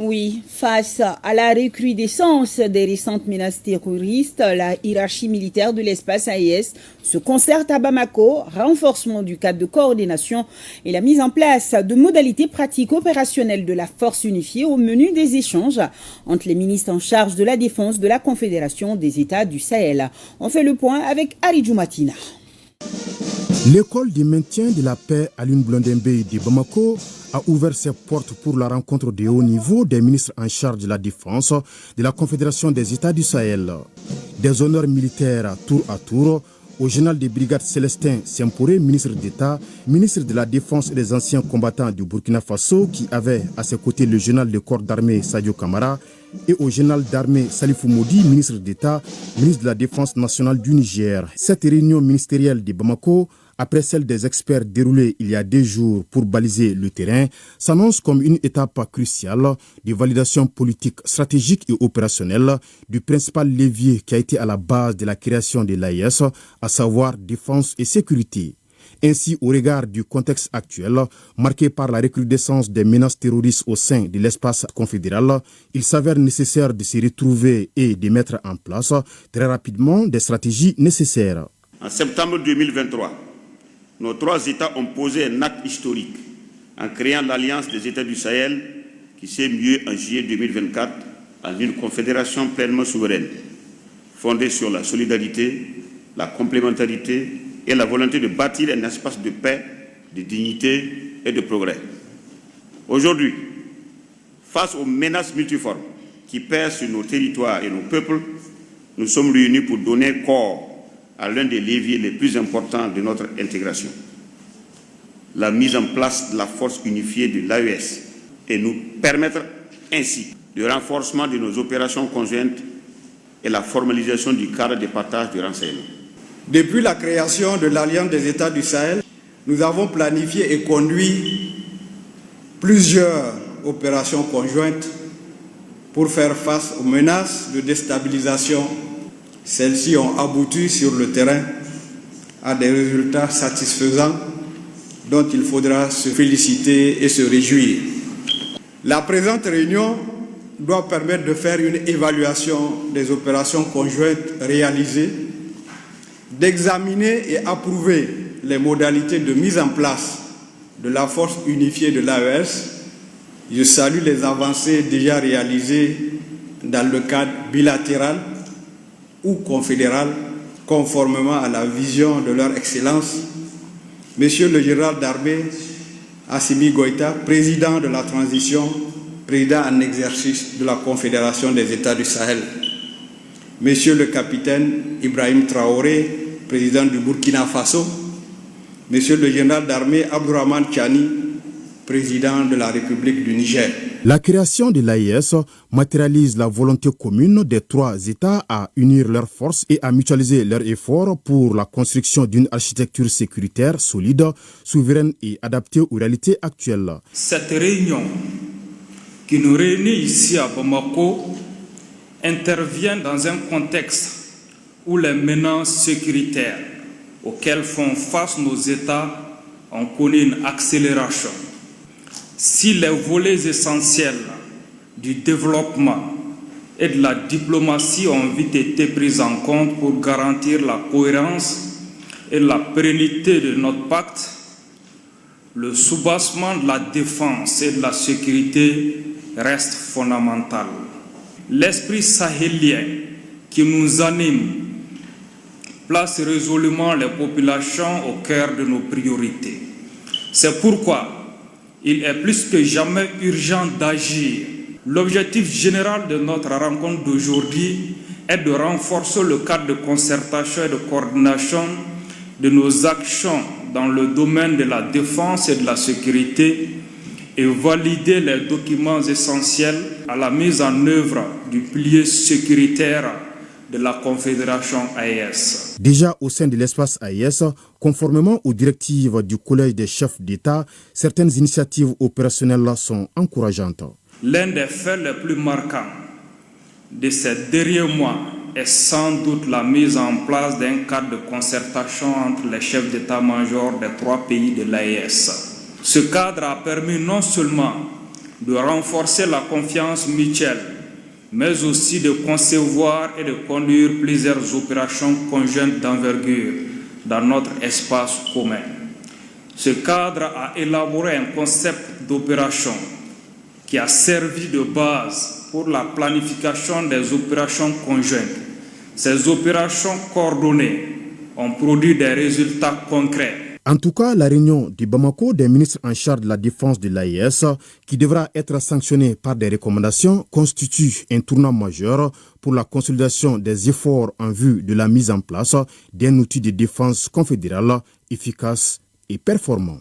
Oui, face à la recrudescence des récentes menaces terroristes, la hiérarchie militaire de l'espace AES se concerte à Bamako, renforcement du cadre de coordination et la mise en place de modalités pratiques opérationnelles de la force unifiée au menu des échanges entre les ministres en charge de la défense de la Confédération des États du Sahel. On fait le point avec Aridjou Matina. L'école du maintien de la paix Alioune Blondin Beye de Bamako a ouvert ses portes pour la rencontre de haut niveau des ministres en charge de la défense de la Confédération des États du Sahel. Des honneurs militaires tour à tour au général de brigade Célestin Semporé, ministre d'État, ministre de la Défense et des anciens combattants du Burkina Faso, qui avait à ses côtés le général de corps d'armée Sadio Kamara, et au général d'armée Salifou Moudi, ministre d'État, ministre de la Défense nationale du Niger. Cette réunion ministérielle de Bamako, après celle des experts déroulée il y a 2 jours pour baliser le terrain, s'annonce comme une étape cruciale de validation politique, stratégique et opérationnelle du principal levier qui a été à la base de la création de l'AES, à savoir défense et sécurité. Ainsi, au regard du contexte actuel, marqué par la recrudescence des menaces terroristes au sein de l'espace confédéral, il s'avère nécessaire de se retrouver et de mettre en place très rapidement des stratégies nécessaires. En septembre 2023, nos 3 États ont posé un acte historique en créant l'Alliance des États du Sahel qui s'est muée en juillet 2024 en une confédération pleinement souveraine, fondée sur la solidarité, la complémentarité et la volonté de bâtir un espace de paix, de dignité et de progrès. Aujourd'hui, face aux menaces multiformes qui pèsent sur nos territoires et nos peuples, nous sommes réunis pour donner corps à l'un des leviers les plus importants de notre intégration, la mise en place de la force unifiée de l'AES et nous permettre ainsi le renforcement de nos opérations conjointes et la formalisation du cadre de partage de renseignements. Depuis la création de l'Alliance des États du Sahel, nous avons planifié et conduit plusieurs opérations conjointes pour faire face aux menaces de déstabilisation. Celles-ci ont abouti sur le terrain à des résultats satisfaisants dont il faudra se féliciter et se réjouir. La présente réunion doit permettre de faire une évaluation des opérations conjointes réalisées, d'examiner et approuver les modalités de mise en place de la force unifiée de l'AES. Je salue les avancées déjà réalisées dans le cadre bilatéral ou confédéral, conformément à la vision de leur Excellence, Monsieur le général d'armée Assimi Goïta, président de la transition, président en exercice de la Confédération des États du Sahel, Monsieur le capitaine Ibrahim Traoré, président du Burkina Faso, Monsieur le général d'armée Abdourahmane Tchani, président de la République du Niger. La création de l'AES matérialise la volonté commune des 3 États à unir leurs forces et à mutualiser leurs efforts pour la construction d'une architecture sécuritaire solide, souveraine et adaptée aux réalités actuelles. Cette réunion qui nous réunit ici à Bamako intervient dans un contexte où les menaces sécuritaires auxquelles font face nos États ont connu une accélération. Si les volets essentiels du développement et de la diplomatie ont vite été pris en compte pour garantir la cohérence et la pérennité de notre pacte, le soubassement de la défense et de la sécurité reste fondamental. L'esprit sahélien qui nous anime place résolument les populations au cœur de nos priorités. C'est pourquoi il est plus que jamais urgent d'agir. L'objectif général de notre rencontre d'aujourd'hui est de renforcer le cadre de concertation et de coordination de nos actions dans le domaine de la défense et de la sécurité et valider les documents essentiels à la mise en œuvre du pilier sécuritaire de la Confédération AES. Déjà au sein de l'espace AES, conformément aux directives du Collège des chefs d'État, certaines initiatives opérationnelles sont encourageantes. L'un des faits les plus marquants de ces derniers mois est sans doute la mise en place d'un cadre de concertation entre les chefs d'état-major des 3 pays de l'AES. Ce cadre a permis non seulement de renforcer la confiance mutuelle, mais aussi de concevoir et de conduire plusieurs opérations conjointes d'envergure dans notre espace commun. Ce cadre a élaboré un concept d'opération qui a servi de base pour la planification des opérations conjointes. Ces opérations coordonnées ont produit des résultats concrets. En tout cas, la réunion de Bamako des ministres en charge de la défense de l'AES, qui devra être sanctionnée par des recommandations, constitue un tournant majeur pour la consolidation des efforts en vue de la mise en place d'un outil de défense confédéral efficace et performant.